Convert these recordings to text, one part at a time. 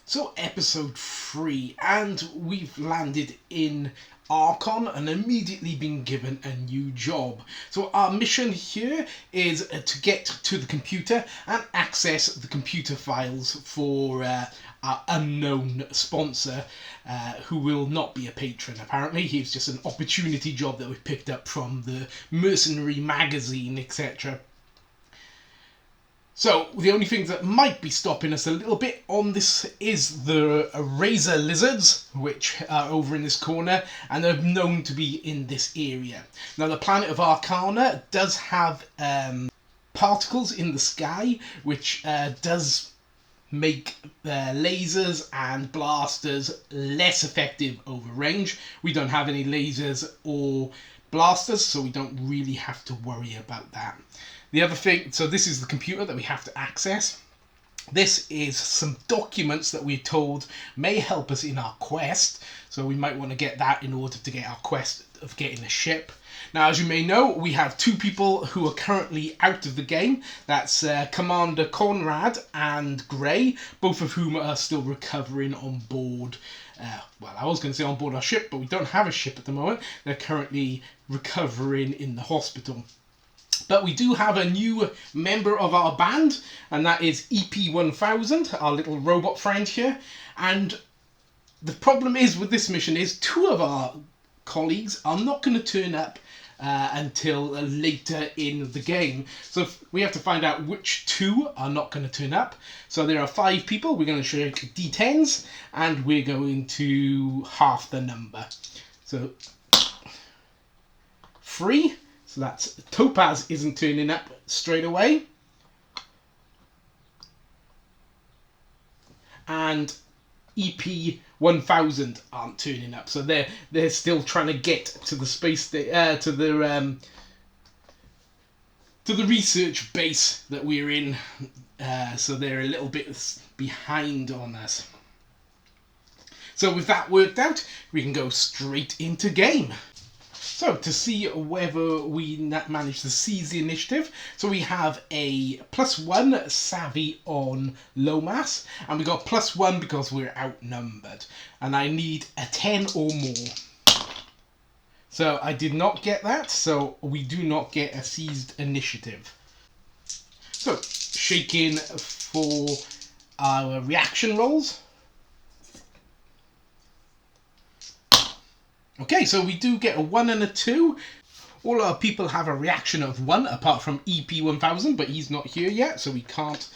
So episode 3, and we've landed in Archon and immediately been given a new job. So our mission here is to get to the computer and access the computer files for our unknown sponsor, who will not be a patron apparently. He's just an opportunity job that we picked up from the Mercenary magazine, etc. So, the only thing that might be stopping us a little bit on this is the razor lizards, which are over in this corner, and they're known to be in this area. Now, the planet of Arcana does have particles in the sky, which does make lasers and blasters less effective over range. We don't have any lasers or blasters, so we don't really have to worry about that. The other thing, so this is the computer that we have to access. This is some documents that we're told may help us in our quest, so we might want to get that in order to get our quest of getting a ship. Now, as you may know, we have two people who are currently out of the game. That's Commander Conrad and Gray, both of whom are still recovering on board. Well, I was going to say on board our ship, but we don't have a ship at the moment. They're currently recovering in the hospital. But we do have a new member of our band, and that is EP1000, our little robot friend here. And the problem is with this mission is two of our colleagues are not going to turn up until later in the game. So we have to find out which two are not going to turn up. So there are 5 people. We're going to shake D10s, and we're going to half the number. So 3. So that's Topaz isn't turning up straight away. And EP1000 aren't turning up. So they're still trying to get to the space to the research base that we're in. So they're a little bit behind on us. So with that worked out, we can go straight into game. So, to see whether we manage to seize the initiative, so we have a +1 savvy on low mass, and we got +1 because we're outnumbered. And I need a 10 or more. So, I did not get that, so we do not get a seized initiative. So, shaking for our reaction rolls. Okay, so we do get a 1 and a 2. All our people have a reaction of 1, apart from EP1000, but he's not here yet, so we can't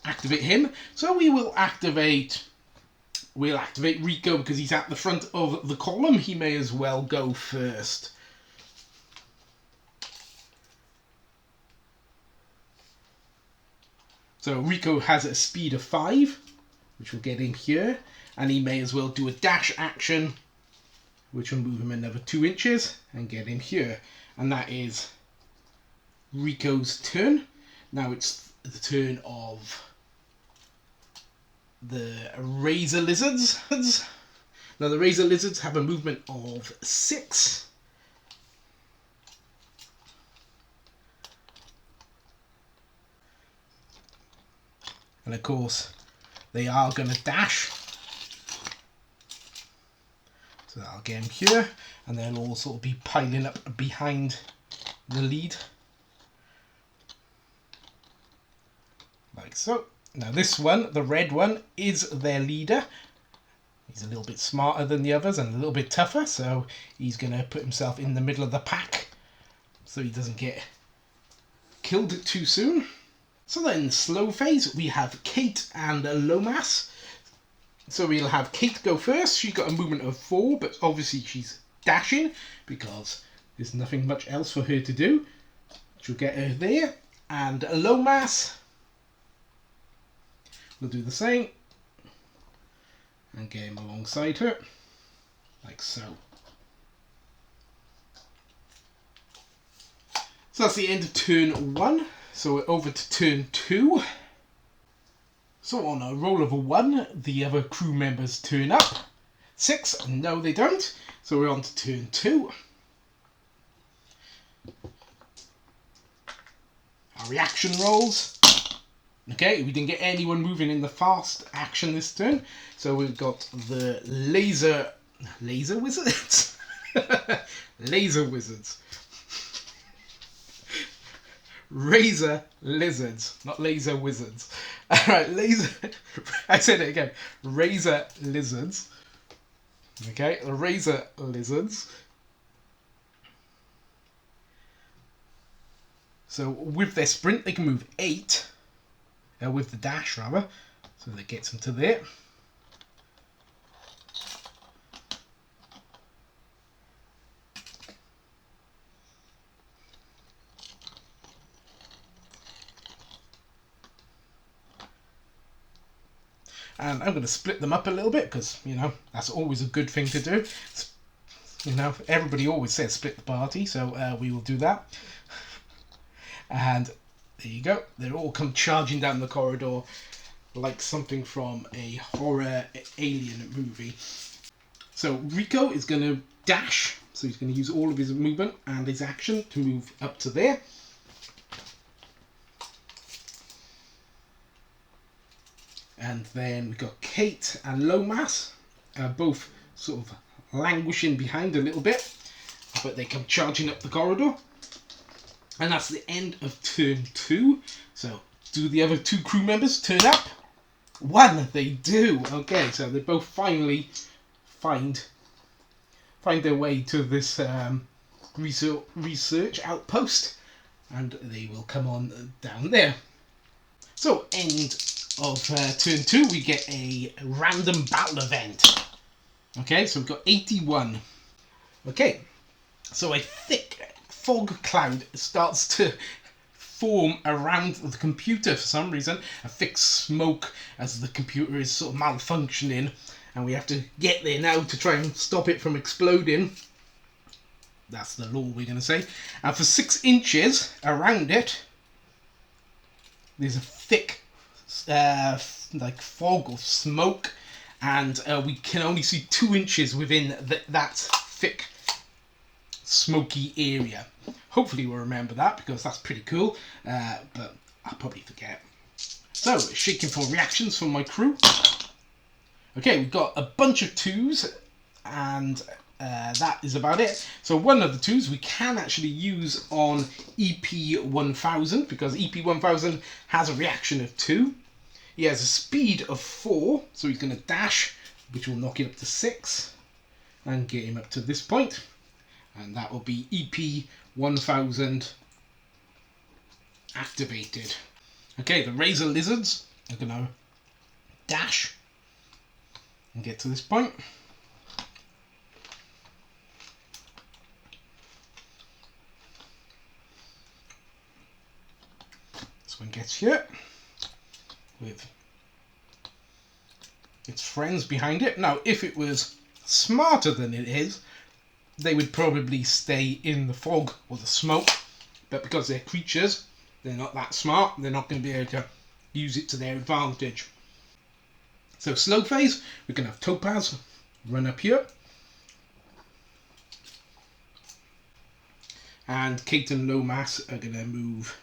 activate him. So we'll activate Rico because he's at the front of the column. He may as well go first. So Rico has a speed of 5, which will get him here, and he may as well do a dash action, which will move him another 2 inches and get him here. And that is Rico's turn. Now it's the turn of the razor lizards. Now the razor lizards have a movement of 6. And of course, they are going to dash. So that'll get him here, and they'll all sort of be piling up behind the lead. Like so. Now this one, the red one, is their leader. He's a little bit smarter than the others and a little bit tougher, so he's going to put himself in the middle of the pack so he doesn't get killed too soon. So then, slow phase, we have Kate and Lomas. So we'll have Kate go first. She's got a movement of 4, but obviously she's dashing because there's nothing much else for her to do. She'll get her there. And Lomas will do the same. And get him alongside her. Like so. So that's the end of turn 1. So we're over to turn 2. So on a roll of a 1, the other crew members turn up. 6, no they don't. So we're on to turn 2. Our reaction rolls. Okay, we didn't get anyone moving in the fast action this turn, so we've got the laser wizards, laser wizards, razor lizards, not laser wizards. All right, laser. I said it again. Razor lizards. Okay, the razor lizards. So with their sprint, they can move 8. With the dash, rather. So that gets them to there. And I'm going to split them up a little bit because, you know, that's always a good thing to do. You know, everybody always says split the party, so we will do that. And there you go. They all come charging down the corridor like something from a horror alien movie. So Rico is going to dash. So he's going to use all of his movement and his action to move up to there. And then we've got Kate and Lomas, both sort of languishing behind a little bit, but they come charging up the corridor. And that's the end of turn 2. So do the other 2 crew members turn up? 1, they do. Okay, so they both finally find their way to this research outpost, and they will come on down there. So end of turn 2, we get a random battle event. Okay, so we've got 81. Okay, so a thick fog cloud starts to form around the computer for some reason. A thick smoke as the computer is sort of malfunctioning, and we have to get there now to try and stop it from exploding. That's the law, we're going to say. And for 6 inches around it, there's a thick like fog or smoke, and we can only see 2 inches within that thick smoky area. Hopefully we'll remember that because that's pretty cool, but I'll probably forget. So, shaking for reactions from my crew. Okay, we've got a bunch of 2s, and that is about it. So one of the 2s we can actually use on EP1000 because EP1000 has a reaction of 2. He has a speed of 4, so he's going to dash, which will knock it up to 6 and get him up to this point. And that will be EP1000 activated. Okay, the razor lizards are going to dash and get to this point. This one gets here with its friends behind it. Now, if it was smarter than it is, they would probably stay in the fog or the smoke, but because they're creatures, they're not that smart. They're not going to be able to use it to their advantage. So slow phase, we're going to have Topaz run up here, and Kate and Lomas are going to move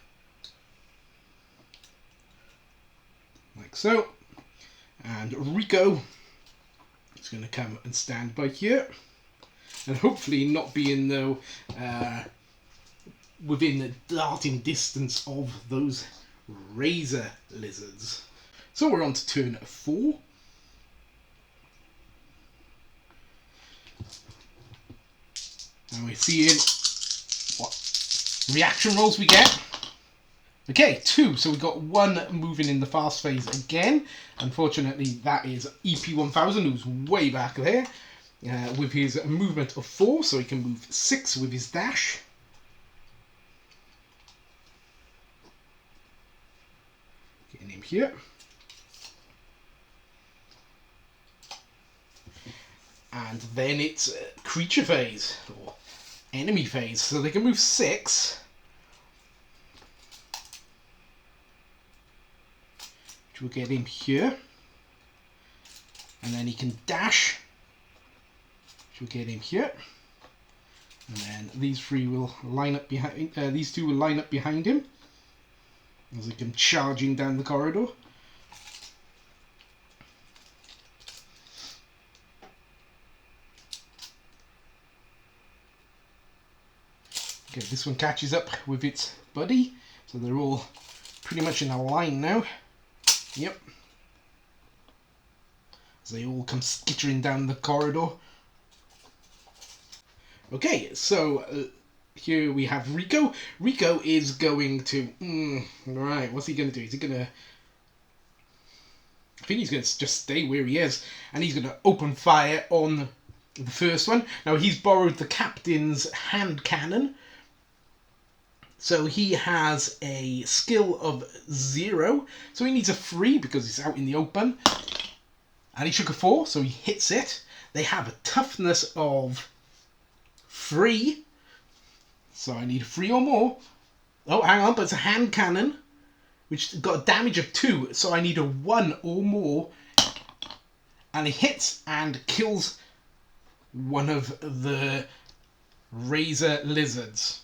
like so, and Rico is going to come and stand by here, and hopefully not be in the within the darting distance of those razor lizards. So we're on to turn 4. And we're seeing what reaction rolls we get. Okay, 2. So we've got 1 moving in the fast phase again. Unfortunately, that is EP1000, who's way back there, with his movement of 4, so he can move 6 with his dash. Getting him here. And then it's creature phase, or enemy phase, so they can move 6. Which will get him here. And then he can dash, which will get him here. And then these 3 will line up behind, these 2 will line up behind him. as I come charging down the corridor. Okay, this one catches up with its buddy, so they're all pretty much in a line now. Yep. As they all come skittering down the corridor. Okay, so here we have Rico. Rico is going to... right, what's he going to do? Is he going to... I think he's going to just stay where he is, and he's going to open fire on the first one. Now, he's borrowed the captain's hand cannon, so he has a skill of 0, so he needs a 3 because he's out in the open, and he shook a 4, so he hits it. They have a toughness of 3, so I need a 3 or more. Oh, hang on, but it's a hand cannon, which got a damage of 2, so I need a 1 or more, and it hits and kills one of the razor lizards.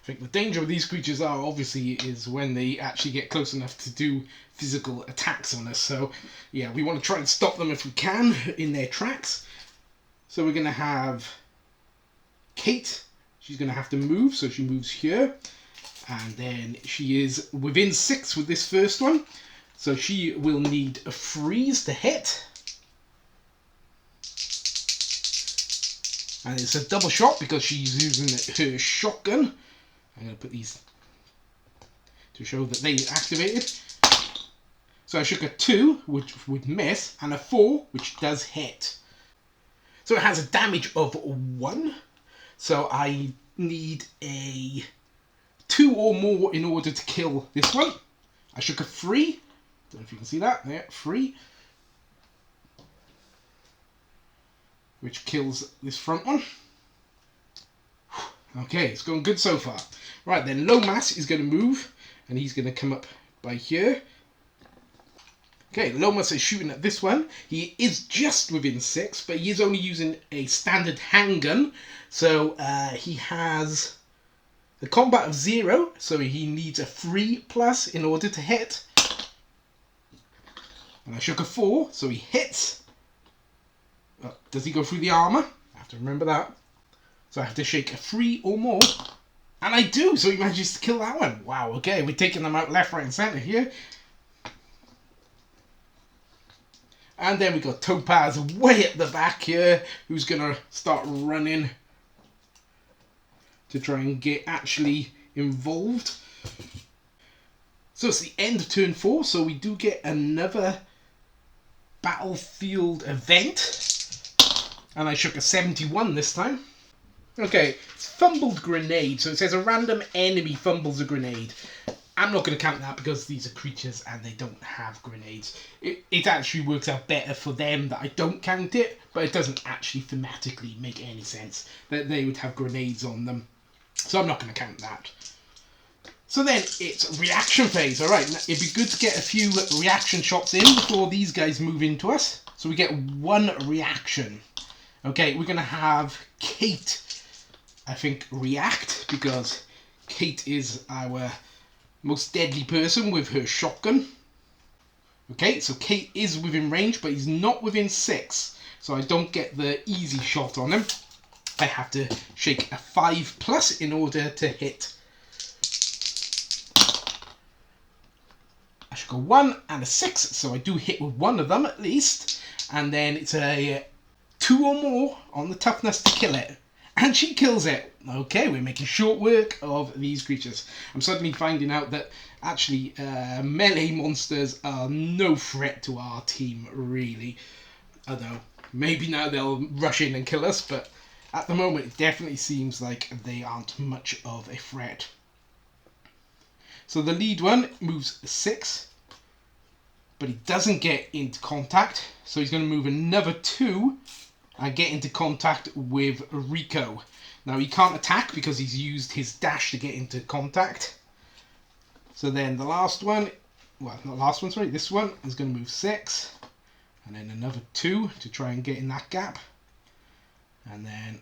I think the danger of these creatures are obviously is when they actually get close enough to do physical attacks on us. So yeah, we want to try and stop them if we can in their tracks. So we're going to have Kate. She's going to have to move, so she moves here. And then she is within 6 with this first one. So she will need a freeze to hit. And it's a double shot because she's using her shotgun. I'm going to put these to show that they activated. So I shook a 2, which would miss, and a 4, which does hit. So it has a damage of 1. So I need a 2 or more in order to kill this one. I shook a 3. Don't know if you can see that. There, 3. Which kills this front one. Okay, it's going good so far. Right then, Lomas is going to move, and he's going to come up by here. Okay, Lomas is shooting at this one. He is just within 6, but he is only using a standard handgun. So he has a combat of 0, so he needs a 3+ in order to hit. And I shook a 4, so he hits. Oh, does he go through the armor? I have to remember that. So I have to shake a 3 or more. And I do, so he manages to kill that one. Wow, okay, we're taking them out left, right, and centre here. And then we got Topaz way at the back here, who's going to start running to try and get actually involved. So it's the end of turn 4, so we do get another battlefield event. And I shook a 71 this time. Okay, it's fumbled grenade, so it says a random enemy fumbles a grenade. I'm not going to count that because these are creatures and they don't have grenades. It actually works out better for them that I don't count it, but it doesn't actually thematically make any sense that they would have grenades on them. So I'm not going to count that. So then it's reaction phase. Alright, it'd be good to get a few reaction shots in before these guys move into us. So we get 1 reaction. Okay, we're going to have Kate, I think, react, because Kate is our most deadly person with her shotgun. Okay, so Kate is within range, but he's not within 6, so I don't get the easy shot on him. I have to shake a 5+ in order to hit. I shook a 1 and a 6, so I do hit with one of them at least, and then it's a 2 or more on the toughness to kill it. And she kills it. Okay, we're making short work of these creatures. I'm suddenly finding out that actually melee monsters are no threat to our team, really. Although, maybe now they'll rush in and kill us, but at the moment it definitely seems like they aren't much of a threat. So the lead one moves 6, but he doesn't get into contact, so he's going to move another 2 and get into contact with Rico. Now he can't attack because he's used his dash to get into contact. So then the last one, well, not last one, sorry, this one is going to move 6, and then another 2 to try and get in that gap. And then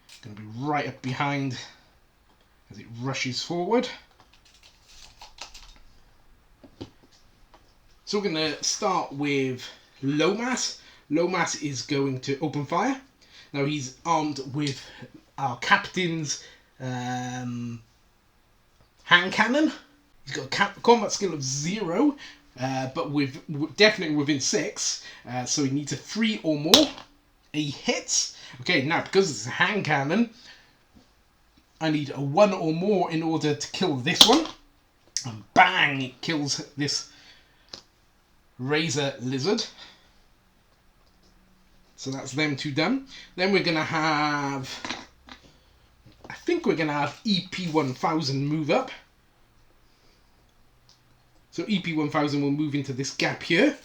it's going to be right up behind as it rushes forward. So we're going to start with Lomas. Lomas is going to open fire. Now he's armed with our captain's hand cannon. He's got a combat skill of 0, but definitely within 6. So he needs a 3 or more. He hits. Okay, now because it's a hand cannon, I need a 1 or more in order to kill this one. And bang, it kills this razor lizard. So that's them two done. Then we're going to have, I think we're going to have EP1000 move up. So EP1000 will move into this gap here.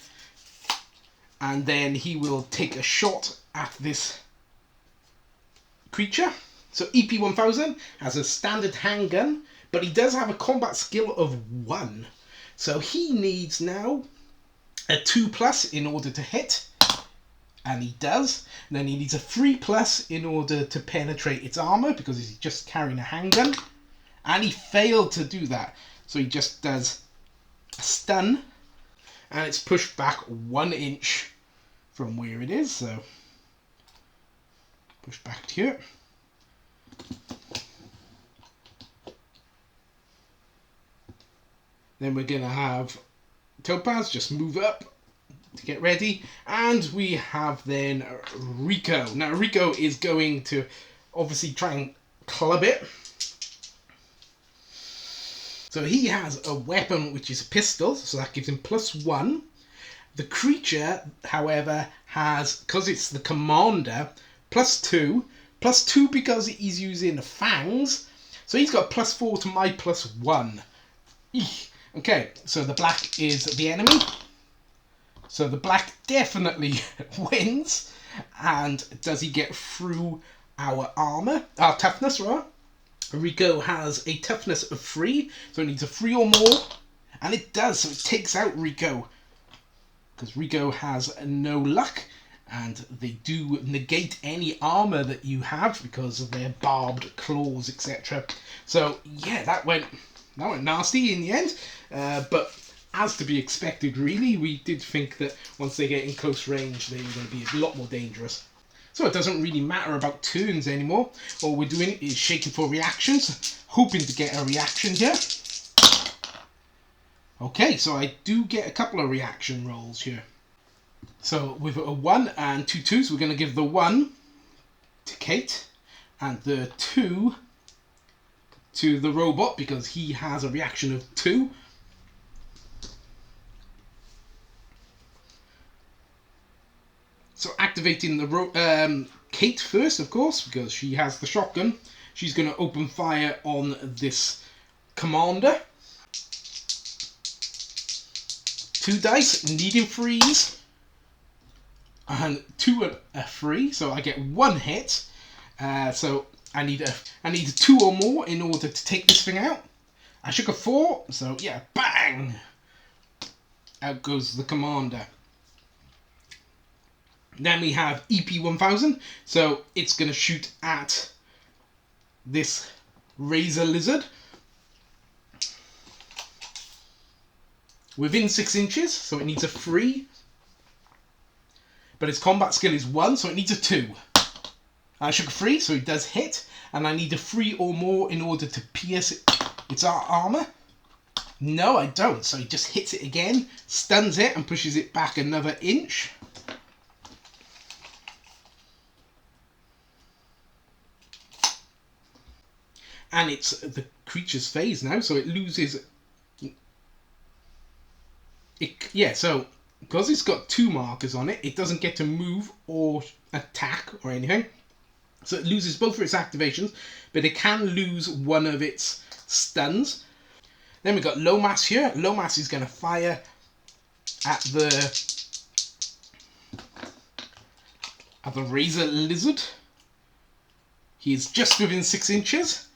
And then he will take a shot at this creature. So EP1000 has a standard handgun, but he does have a combat skill of 1. So he needs now a 2+ in order to hit. And he does. And then he needs a 3+ in order to penetrate its armor, because he's just carrying a handgun. And he failed to do that. So he just does a stun. And it's pushed back 1 inch from where it is. So push back to here. Then we're going to have Topaz just move up to get ready. And we have then Rico. Now Rico is going to obviously try and club it. So he has a weapon which is a pistol, so that gives him +1. The creature, however, has, because it's the commander, +2. +2 because he's using fangs. So he's got +4 to my +1. Eek. Okay, so the black is the enemy. So the black definitely wins. And does he get through our armor? Our toughness, right? Rico has a toughness of 3, so it needs a 3 or more. And it does, so it takes out Rico. Because Rico has no luck. And they do negate any armor that you have because of their barbed claws, etc. So yeah, that went nasty in the end. But as to be expected, really, we did think that once they get in close range, they were going to be a lot more dangerous. So it doesn't really matter about turns anymore. All we're doing is shaking for reactions, hoping to get a reaction here. Okay, so I do get a couple of reaction rolls here. So with a 1 and 2 2s, we're going to give the 1 to Kate and the 2 to the robot because he has a reaction of 2. So activating the Kate first, of course, because she has the shotgun. She's going to open fire on this commander. 2 dice, needing 3s. And 2 and a 3, so I get 1 hit. So I need a 2 or more in order to take this thing out. I shook a 4, so yeah, bang! Out goes the commander. Then we have EP1000, so it's going to shoot at this razor lizard. Within 6 inches, so it needs a 3. But its combat skill is 1, so it needs a 2. I shook a 3, so it does hit. And I need a 3 or more in order to pierce its armor. No, I don't. So he just hits it again, stuns it, and pushes it back another inch. And it's the creature's phase now, so it loses... so because it's got 2 markers on it, it doesn't get to move or attack or anything. So it loses both of its activations, but it can lose one of its stuns. Then we've got Lomas here. Lomas is going to fire at the razor lizard. He is just within 6 inches.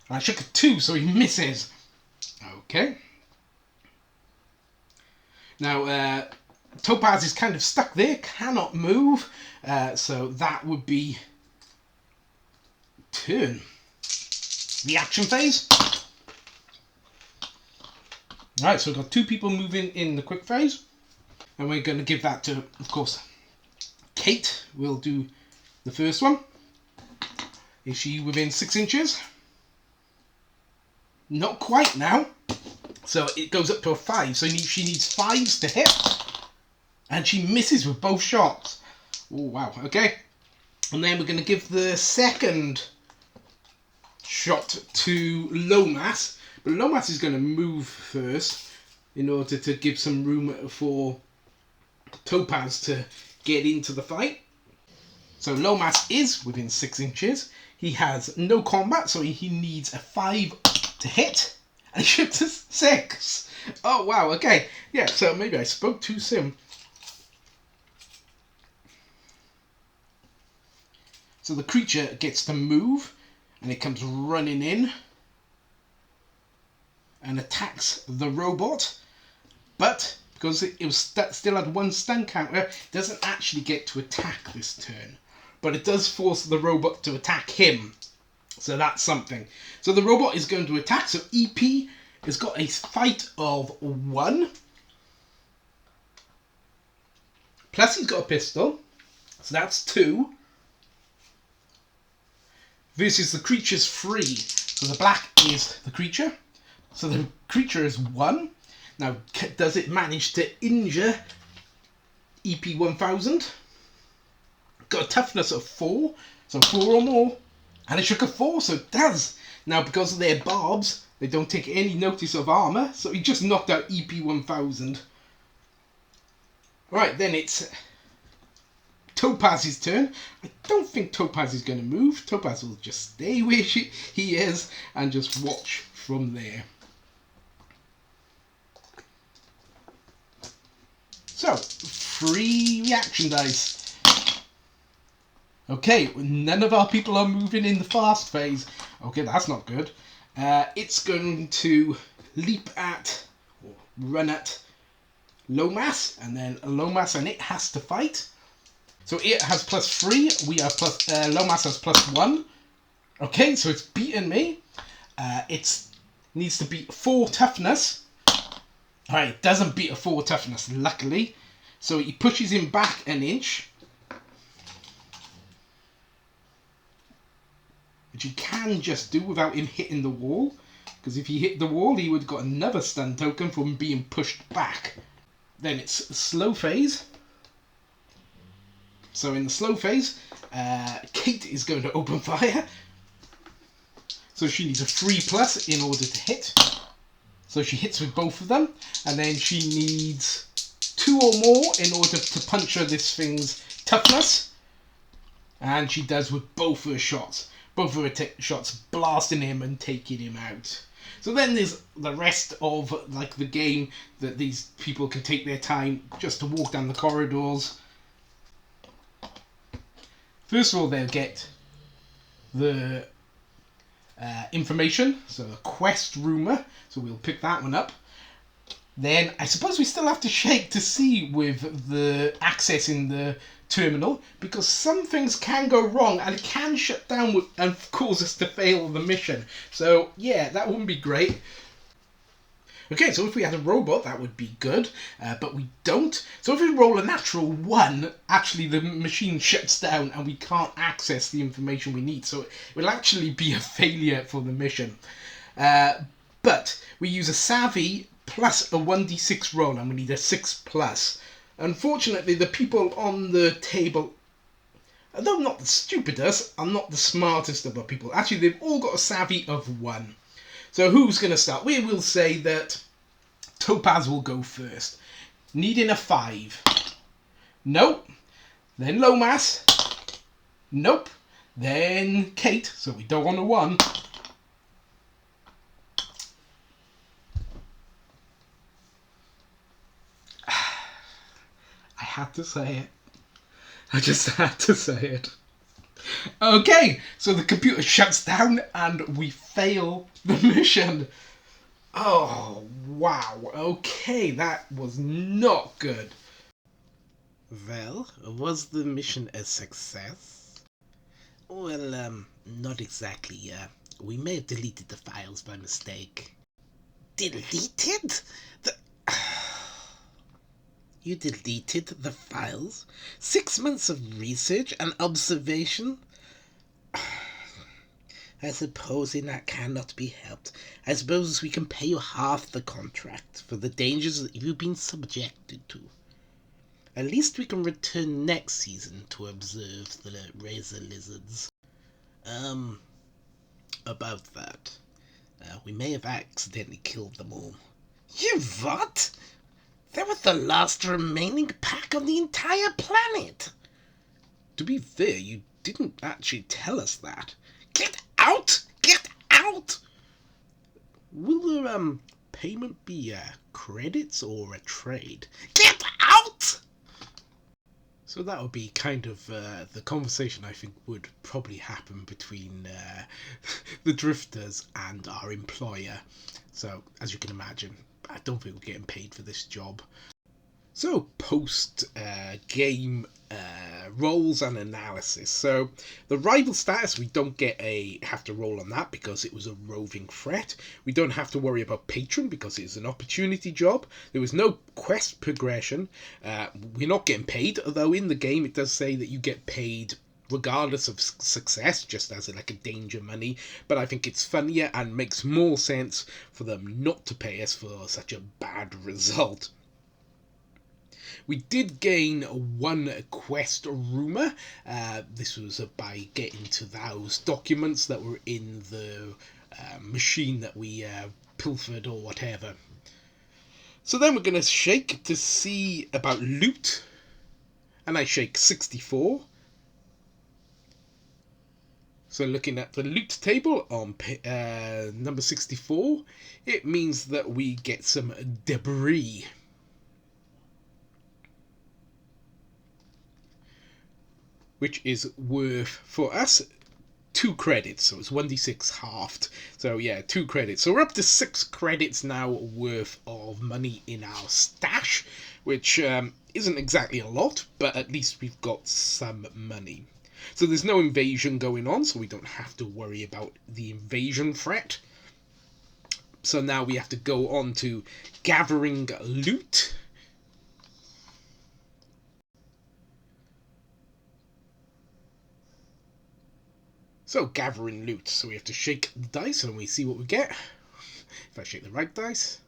I shook a 2, so he misses. Okay. Now, Topaz is kind of stuck there, cannot move. So that would be turn. The action phase. Alright, so we've got 2 people moving in the quick phase. And we're going to give that to, of course, Kate. Will do the first one. Is she within 6 inches? Not quite now. So it goes up to a 5. So she needs 5s to hit. And she misses with both shots. Oh, wow. Okay. And then we're going to give the second shot to Lomas. But Lomas is going to move first in order to give some room for Topaz to get into the fight. So Lomas is within 6 inches. He has no combat, so he needs a 5 to hit. And he shoots a 6. Oh, wow. Okay. Yeah, so maybe I spoke too soon. So the creature gets to move, and it comes running in and attacks the robot. But because it was still had 1 stun counter, it doesn't actually get to attack this turn. But it does force the robot to attack him. So that's something. So the robot is going to attack. So EP has got a fight of 1. Plus he's got a pistol. So that's 2. Versus the creature's 3. So the black is the creature. So the creature is 1. Now, does it manage to injure EP 1000? Got a toughness of 4. So 4 or more. And a shook of 4, so it does. Now, because of their barbs, they don't take any notice of armor. So he just knocked out EP 1000. Right, then it's Topaz's turn. I don't think Topaz is going to move. Topaz will just stay where he is and just watch from there. So, 3 reaction dice. Okay, none of our people are moving in the fast phase. Okay, that's not good. It's going to leap at, or run at, Lomas, and then Lomas and it has to fight. So it has +3, we have Lomas has +1. Okay, so it's beaten me. It needs to beat 4 toughness. Alright, it doesn't beat a 4 toughness, luckily. So he pushes him back an inch. Which he can just do without him hitting the wall. Because if he hit the wall, he would have got another stun token from being pushed back. Then it's slow phase. So in the slow phase, Kate is going to open fire. So she needs a 3+ in order to hit. So she hits with both of them. And then she needs 2 or more in order to puncture this thing's toughness. And she does with both her shots. Both of her shots blasting him and taking him out. So then there's the rest of like the game that these people can take their time just to walk down the corridors. First of all, they'll get the information, so a quest rumor, so we'll pick that one up. Then I suppose we still have to shake to see with the access in the terminal, because some things can go wrong and it can shut down and cause us to fail the mission. So yeah, that wouldn't be great. Okay, so if we had a robot, that would be good, but we don't. So if we roll a natural 1, actually the machine shuts down and we can't access the information we need. So it will actually be a failure for the mission. But we use a savvy plus a 1d6 roll, and we need a 6+. Unfortunately, the people on the table, although not the stupidest, are not the smartest of our people. Actually, they've all got a savvy of 1. So who's going to start? We will say that Topaz will go first. Needing a 5. Nope. Then Lomas. Nope. Then Kate. So we don't want a 1. I had to say it. I just had to say it. Okay, so the computer shuts down and we fail the mission. Oh, wow. Okay, that was not good. Well, was the mission a success? Well, not exactly. We may have deleted the files by mistake. Deleted? The... You deleted the files? 6 months of research and observation? I suppose that cannot be helped. I suppose we can pay you half the contract for the dangers that you've been subjected to. At least we can return next season to observe the razor lizards. About that. We may have accidentally killed them all. You what? They were the last remaining pack on the entire planet. To be fair, you didn't actually tell us that. Get out! Get out! Will the payment be credits or a trade? Get out! So that would be kind of the conversation I think would probably happen between the drifters and our employer. So, as you can imagine, I don't think we're getting paid for this job. So, post-game roles and analysis. So, the rival status, we don't have to roll on that because it was a roving threat. We don't have to worry about patron because it's an opportunity job. There was no quest progression. We're not getting paid, although in the game it does say that you get paid regardless of success, just as like a danger money. But I think it's funnier and makes more sense for them not to pay us for such a bad result. We did gain one quest rumour. This was by getting to those documents that were in the machine that we pilfered or whatever. So then we're going to shake to see about loot. And I shake 64. So looking at the loot table on number 64, it means that we get some debris. Which is worth, for us, 2 credits. So it's 1d6 halved. So yeah, 2 credits. So we're up to 6 credits now worth of money in our stash, which isn't exactly a lot, but at least we've got some money. So there's no invasion going on, so we don't have to worry about the invasion threat. So now we have to go on to gathering loot. So, gathering loot. So we have to shake the dice and we see what we get. If I shake the right dice.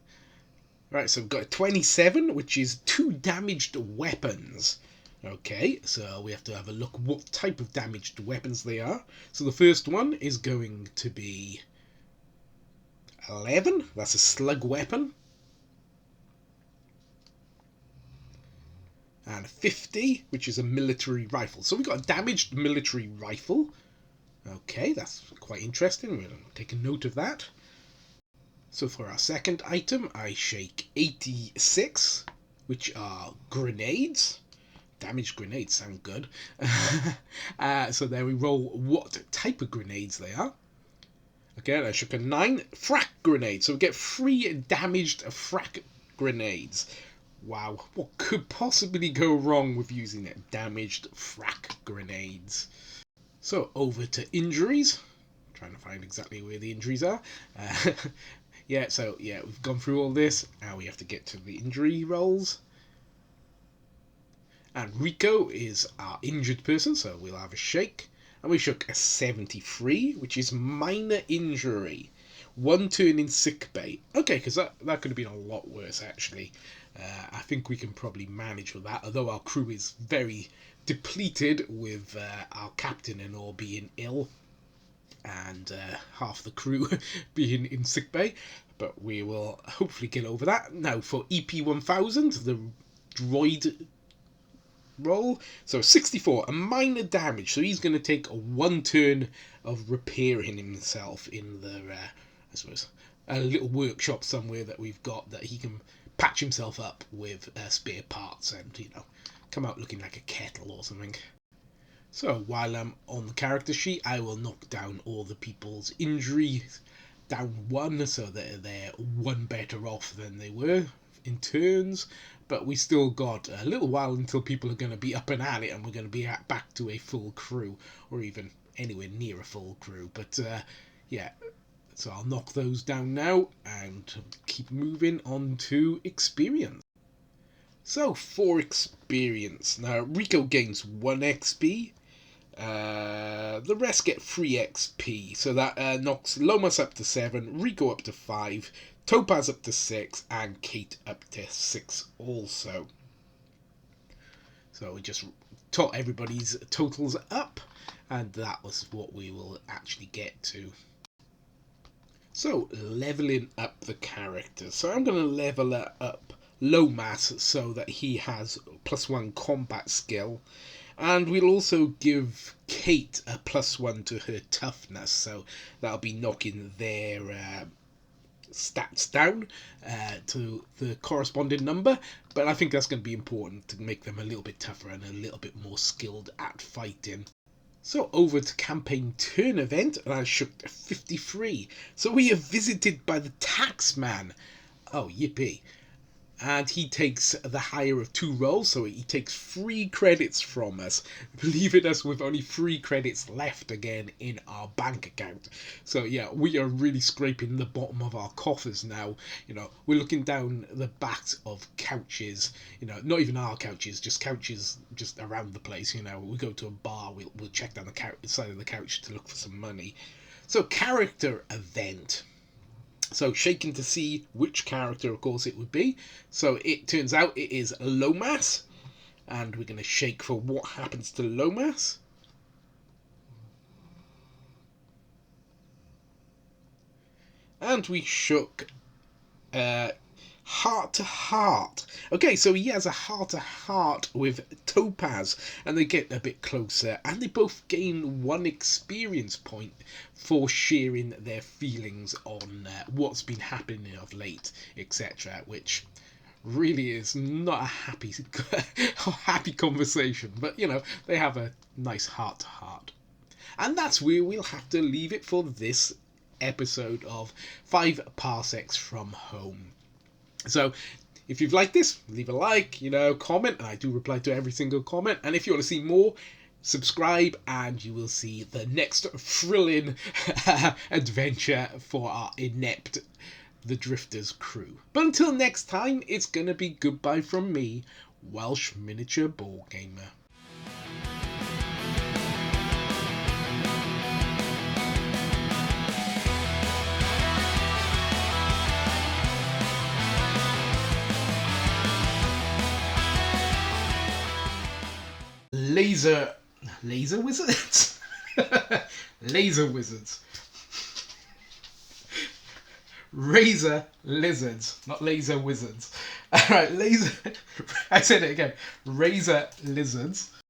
Right, so we've got a 27, which is 2 damaged weapons. Okay, so we have to have a look what type of damaged weapons they are. So the first one is going to be 11. That's a slug weapon. And 50, which is a military rifle. So we've got a damaged military rifle. Okay, that's quite interesting. We'll take a note of that. So for our second item, I shake 86, which are grenades. Damaged grenades sound good. So there we roll what type of grenades they are. Again, I shook a 9. Frack grenades. So we get 3 damaged frack grenades. Wow, what could possibly go wrong with using damaged frack grenades? So over to injuries. I'm trying to find exactly where the injuries are. Yeah, we've gone through all this. Now we have to get to the injury rolls. And Rico is our injured person, so we'll have a shake. And we shook a 73, which is minor injury. 1 turn in sick bay. Okay, because that could have been a lot worse, actually. I think we can probably manage with that, although our crew is very depleted with our captain and all being ill and half the crew being in sick bay, but we will hopefully get over that. Now for EP1000, the droid roll, so 64, a minor damage, so he's going to take 1 turn of repairing himself in the I suppose a little workshop somewhere that we've got that he can patch himself up with spare parts and, you know, come out looking like a kettle or something. So while I'm on the character sheet, I will knock down all the people's injuries down 1, so that they're 1 better off than they were in turns. But we still got a little while until people are going to be up and at it, and we're going to be back to a full crew, or even anywhere near a full crew. But yeah, So I'll knock those down now and keep moving on to experience. So for experience, now Rico gains 1 XP. The rest get 3 XP. So that knocks Lomas up to 7, Rico up to 5, Topaz up to 6, and Kate up to 6 also. So we just tot everybody's totals up, and that was what we will actually get to. So leveling up the character. So I'm going to level up Lomas so that he has +1 combat skill. And we'll also give Kate a +1 to her toughness. So that'll be knocking their stats down to the corresponding number. But I think that's going to be important to make them a little bit tougher and a little bit more skilled at fighting. So over to campaign turn event, and I shook 53. So we are visited by the taxman. Oh, yippee. And he takes the higher of 2 rolls, so he takes 3 credits from us, leaving us with only 3 credits left again in our bank account. So yeah, we are really scraping the bottom of our coffers now. You know, we're looking down the backs of couches, you know, not even our couches, just couches just around the place. You know, we go to a bar, we'll check down the side of the couch to look for some money. So character event. So shaking to see which character, of course, it would be. So it turns out it is Lomas. And we're going to shake for what happens to Lomas. And we shook heart to heart. Okay, so he has a heart to heart with Topaz, and they get a bit closer, and they both gain 1 experience point for sharing their feelings on what's been happening of late, etc. Which really is not a happy conversation, but you know, they have a nice heart to heart. And that's where we'll have to leave it for this episode of 5 Parsecs from Home. So if you've liked this, leave a like, you know, comment, and I do reply to every single comment. And if you want to see more, subscribe, and you will see the next thrilling adventure for our inept The Drifters crew. But until next time, it's going to be goodbye from me, Welsh Miniature Ball Gamer. Laser wizards? Laser wizards. Razor lizards, not laser wizards. Alright, I said it again. Razor lizards.